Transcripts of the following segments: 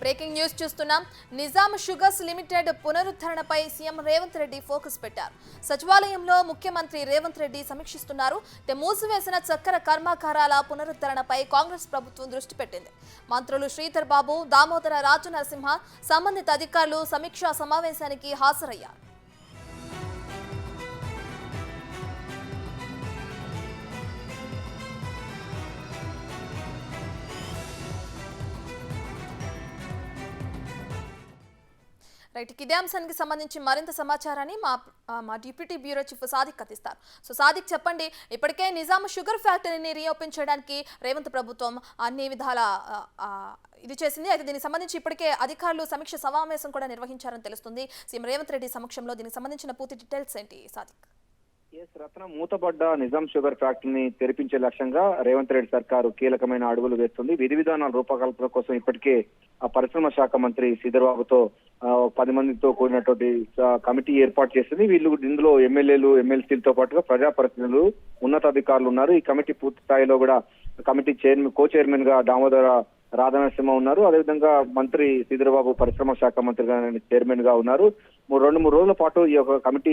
Breaking news చూస్తున్నాం. Nizam Sugars Limited పునరుద్ధరణపై CM Revanth Reddy focus పెట్టారు. సచివాలయంలో ముఖ్యమంత్రి రేవంత్ రెడ్డి సమీక్షిస్తున్నారు. మూసివేసిన చక్కెర కర్మాగారాల పునరుద్ధరణపై కాంగ్రెస్ ప్రభుత్వం దృష్టి పెట్టింది. మంత్రులు శ్రీధర్ బాబు, దామోదర రాజు నరసింహ సంబంధిత అధికారులు సమీక్షా సమావేశానికి హాజరయ్యారు. ఇదే అంశానికి సంబంధించి మరింత సమాచారాన్ని మా డిప్యూటీ బ్యూరో చీఫ్ సాదిక్ అందిస్తారు. సో సాదిక్, చెప్పండి, ఇప్పటికే నిజాం షుగర్ ఫ్యాక్టరీని రీఓపెన్ చేయడానికి రేవంత్ ప్రభుత్వం అన్ని విధాల ఇది చేసింది. అయితే దీనికి సంబంధించి ఇప్పటికే అధికారులు సమీక్ష సమావేశం కూడా నిర్వహించారని తెలుస్తుంది. సీఎం రేవంత్ రెడ్డి సమక్షంలో దీనికి సంబంధించిన పూర్తి డీటెయిల్స్ ఏంటి సాదిక్? రత్న, మూతపడ్డ నిజాం షుగర్ ఫ్యాక్టరీని తెరిపించే లక్ష్యంగా రేవంత్ రెడ్డి సర్కారు కీలకమైన అడుగులు వేస్తుంది. విధి విధానాల రూపకల్పన కోసం ఇప్పటికే పరిశ్రమ శాఖ మంత్రి శ్రీధర్ బాబుతో 10 మందితో కూడినటువంటి కమిటీ ఏర్పాటు చేసింది. ఇందులో ఎమ్మెల్యేలు, ఎమ్మెల్సీలతో పాటుగా ప్రజాప్రతినిధులు, ఉన్నతాధికారులు ఉన్నారు. ఈ కమిటీ పూర్తి స్థాయిలో కూడా కమిటీ కో చైర్మన్ గా దామోదర రాధానరసింహ ఉన్నారు. అదేవిధంగా మంత్రి శ్రీధర్ బాబు పరిశ్రమ శాఖ మంత్రిగా చైర్మన్ గా ఉన్నారు. 2-3 రోజుల పాటు ఈ యొక్క కమిటీ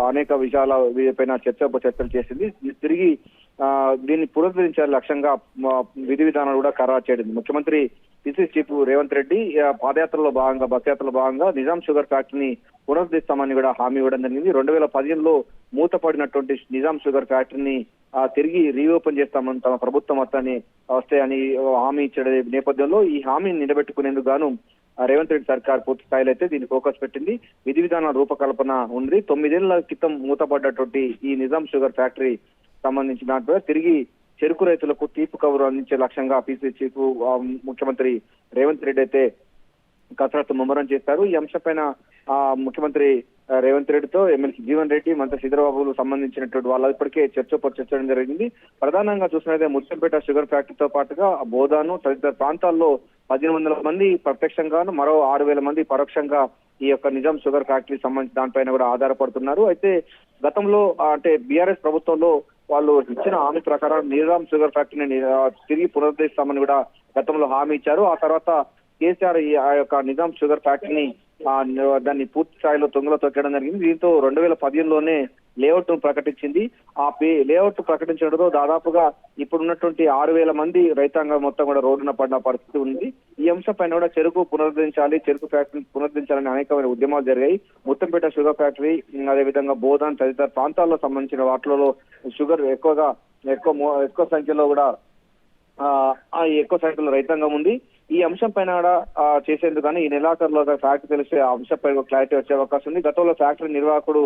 అనేక విషయాల పైన చర్చలు చేసింది. తిరిగి దీన్ని పునరుద్ధరించే లక్ష్యంగా విధి విధానాలు కూడా ఖరారు చేయడం. ముఖ్యమంత్రి PCC chief Revanth Reddy bus యాత్రలో భాగంగా నిజాం షుగర్ ఫ్యాక్టరీని పునరుద్ధరిస్తామని కూడా హామీ ఇవ్వడం జరిగింది. 2015లో మూతపడినటువంటి నిజాం షుగర్ ఫ్యాక్టరీని తిరిగి రీఓపెన్ చేస్తామని తమ ప్రభుత్వం మొత్తాన్ని వస్తాయని హామీ ఇచ్చే నేపథ్యంలో ఈ హామీని నిలబెట్టుకునేందుకు గాను రేవంత్ రెడ్డి సర్కార్ పూర్తి స్థాయిలో అయితే దీన్ని ఫోకస్ పెట్టింది. విధి విధానాల రూపకల్పన ఉంది. 9 ఏళ్ల క్రితం మూతపడ్డటువంటి ఈ నిజాం షుగర్ ఫ్యాక్టరీ సంబంధించిన దాంట్లో తిరిగి చెరుకు రైతులకు తీపి కబురు అందించే లక్ష్యంగా పిసిసి చీఫ్ ముఖ్యమంత్రి రేవంత్ రెడ్డి అయితే కసరత్తు ముమ్మరం చేస్తారు. ఈ అంశంపైన ముఖ్యమంత్రి రేవంత్ రెడ్డితో ఎమ్మెల్సీ జీవన్ రెడ్డి, మంత్రి శ్రీధరబాబులు సంబంధించినటువంటి వాళ్ళు ఇప్పటికే చర్చడం జరిగింది. ప్రధానంగా చూసినట్లయితే ముత్యంపేట షుగర్ ఫ్యాక్టరీతో పాటుగా బోధాను తదితర ప్రాంతాల్లో 1800 మంది ప్రత్యక్షంగాను, మరో 6000 మంది పరోక్షంగా ఈ యొక్క నిజాం షుగర్ ఫ్యాక్టరీ సంబంధించి దానిపైన కూడా ఆధారపడుతున్నారు. అయితే గతంలో అంటే బీఆర్ఎస్ ప్రభుత్వంలో వాళ్ళు ఇచ్చిన హామీ ప్రకారం నిజాం షుగర్ ఫ్యాక్టరీని తిరిగి పునరుద్ధరిస్తామని కూడా గతంలో హామీ ఇచ్చారు. ఆ తర్వాత కేసీఆర్ ఆ యొక్క నిజాం షుగర్ ఫ్యాక్టరీని దాన్ని పూర్తి స్థాయిలో తొంగలో తొక్కడం జరిగింది. దీంతో 2015లోనే లేఅవుట్ ప్రకటించింది. ఆ లేఅవుట్ ప్రకటించడంతో దాదాపుగా ఇప్పుడున్నటువంటి 6000 మంది రైతాంగం మొత్తం కూడా రోడ్డున పడిన పరిస్థితి ఉంది. ఈ అంశం పైన కూడా చెరుకు ఫ్యాక్టరీ పునరుద్ధరించాలని అనేకమైన ఉద్యమాలు జరిగాయి. ముత్తంపేట షుగర్ ఫ్యాక్టరీ, అదేవిధంగా బోధాన్ తదితర ప్రాంతాల్లో సంబంధించిన వాటిలో షుగర్ ఎక్కువ సంఖ్యలో కూడా ఎక్కువ సంఖ్యలో రైతాంగం ఉంది. ఈ అంశం పైన కూడా చేసేందుకు కానీ ఈ నెలాఖరులో ఫ్యాక్టరీ తెలిసే అంశంపై క్లారిటీ వచ్చే అవకాశం ఉంది. గతంలో ఫ్యాక్టరీ నిర్వాహకుడు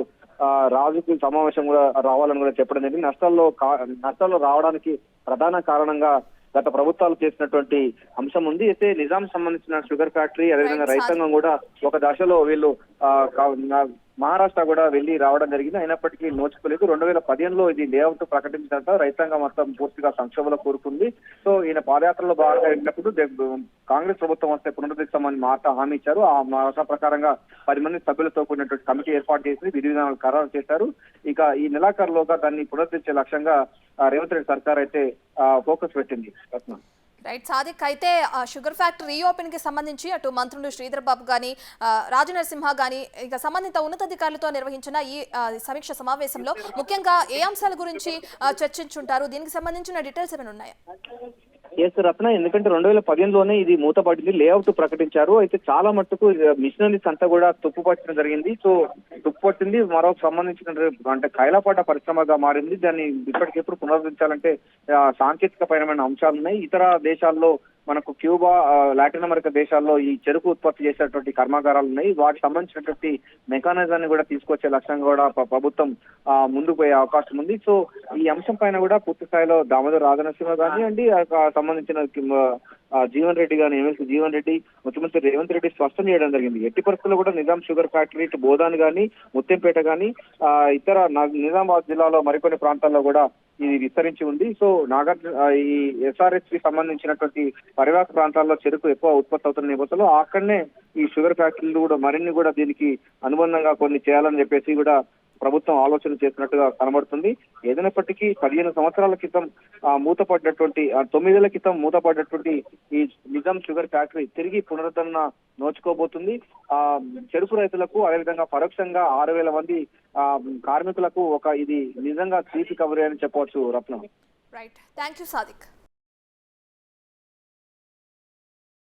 రాజుకి సమావేశం కూడా రావాలని కూడా చెప్పడం జరిగింది. నష్టాల్లో రావడానికి ప్రధాన కారణంగా గత ప్రభుత్వాలు చేసినటువంటి అంశం ఉంది. అయితే నిజాం సంబంధించిన షుగర్ ఫ్యాక్టరీ, అదేవిధంగా రైతాంగం కూడా ఒక దశలో వీళ్ళు మహారాష్ట్ర కూడా వెళ్లి రావడం జరిగింది. అయినప్పటికీ నోచుకోలేదు. 2015లో ఇది లేఅవుట్ ప్రకటించినట్టు రైతాంగం మొత్తం పూర్తిగా సంక్షోభంలో కూరుకుంది. సో ఈయన పాదయాత్రలో భాగంగా వెళ్ళినప్పుడు కాంగ్రెస్ ప్రభుత్వం వస్తే పునరుద్ధరిస్తామని హామీ ఇచ్చారు. ఆ మాట ప్రకారంగా 10 మంది సభ్యులతో కూడినటువంటి కమిటీ ఏర్పాటు చేసి విధి విధానాలు ఖరారు చేశారు. ఇక ఈ నెలాఖరులోగా దాన్ని పునరుద్ధరించే లక్ష్యంగా రేవంత్ రెడ్డి సర్కార్ అయితే ఫోకస్ పెట్టింది. రైట్ సాదిక్, అయితే షుగర్ ఫ్యాక్టరీ రీఓపెన్ కి సంబంధించి అటు మంత్రులు శ్రీధర్ బాబు గాని, రాజు నరసింహ గాని, ఇక సంబంధిత ఉన్నతాధికారులతో నిర్వహించిన ఈ సమీక్ష సమావేశంలో ముఖ్యంగా ఏ అంశాల గురించి చర్చించుంటారు? దీనికి సంబంధించిన డీటెయిల్స్ ఏమైనా ఉన్నాయా? రత్న, ఎందుకంటే 2015లోనే ఇది మూతపడింది, లేఅవుట్ ప్రకటించారు. అయితే చాలా మట్టుకు మిషనరీస్ అంతా కూడా తుప్పుపట్టడం జరిగింది. సో తుప్పుపట్టింది మరొక సంబంధించిన అంటే కైలాపాట పరిశ్రమగా మారింది. దాన్ని ఇప్పటికెప్పుడు పునరుద్ధరించాలంటే సాంకేతిక పరమైన అంశాలు ఉన్నాయి. ఇతర దేశాల్లో మనకు క్యూబా, లాటిన్ అమెరికా దేశాల్లో ఈ చెరుకు ఉత్పత్తి చేసేటువంటి కర్మాగారాలు ఉన్నాయి. వాటికి సంబంధించినటువంటి మెకానిజాన్ని కూడా తీసుకొచ్చే లక్ష్యంగా కూడా ప్రభుత్వం ముందుకు పోయే అవకాశం ఉంది. సో ఈ అంశం పైన కూడా పూర్తి స్థాయిలో దామోదర రాజనరసింహ కానివ్వండి, సంబంధించిన జీవన్ రెడ్డి గాని, ఎమ్మెల్సీ జీవన్ రెడ్డి, ముఖ్యమంత్రి రేవంత్ రెడ్డి స్పష్టం చేయడం జరిగింది. ఎట్టి పరిస్థితుల్లో కూడా నిజాం షుగర్ ఫ్యాక్టరీ ఇటు బోధాన్ గాని, ముత్యంపేట గాని, ఇతర నిజామాబాద్ జిల్లాలో మరికొన్ని ప్రాంతాల్లో కూడా ఇది విస్తరించి ఉంది. సో ఈ ఎస్ఆర్ఎస్ కి సంబంధించినటువంటి పరివాహక ప్రాంతాల్లో చెరుకు ఎక్కువ ఉత్పత్తి అవుతున్న నేపథ్యంలో అక్కడనే ఈ షుగర్ ఫ్యాక్టరీలు కూడా మరిన్ని కూడా దీనికి అనుబంధంగా కొన్ని చేయాలని చెప్పేసి కూడా ప్రభుత్వం ఆలోచన చేసినట్టుగా కనబడుతుంది. ఏదైనప్పటికీ 15 సంవత్సరాల క్రితం మూతపడ్డటువంటి 9 ఏళ్ల క్రితం మూతపడ్డటువంటి ఈ నిజాం షుగర్ ఫ్యాక్టరీ తిరిగి పునరుద్ధరణ నోచుకోబోతుంది. చెరుకు రైతులకు అదేవిధంగా పరోక్షంగా 6,000 మంది కార్మికులకు ఇది నిజంగా తీపి కబురే అని చెప్పవచ్చు Ratnam. Right, thank you Sadiq.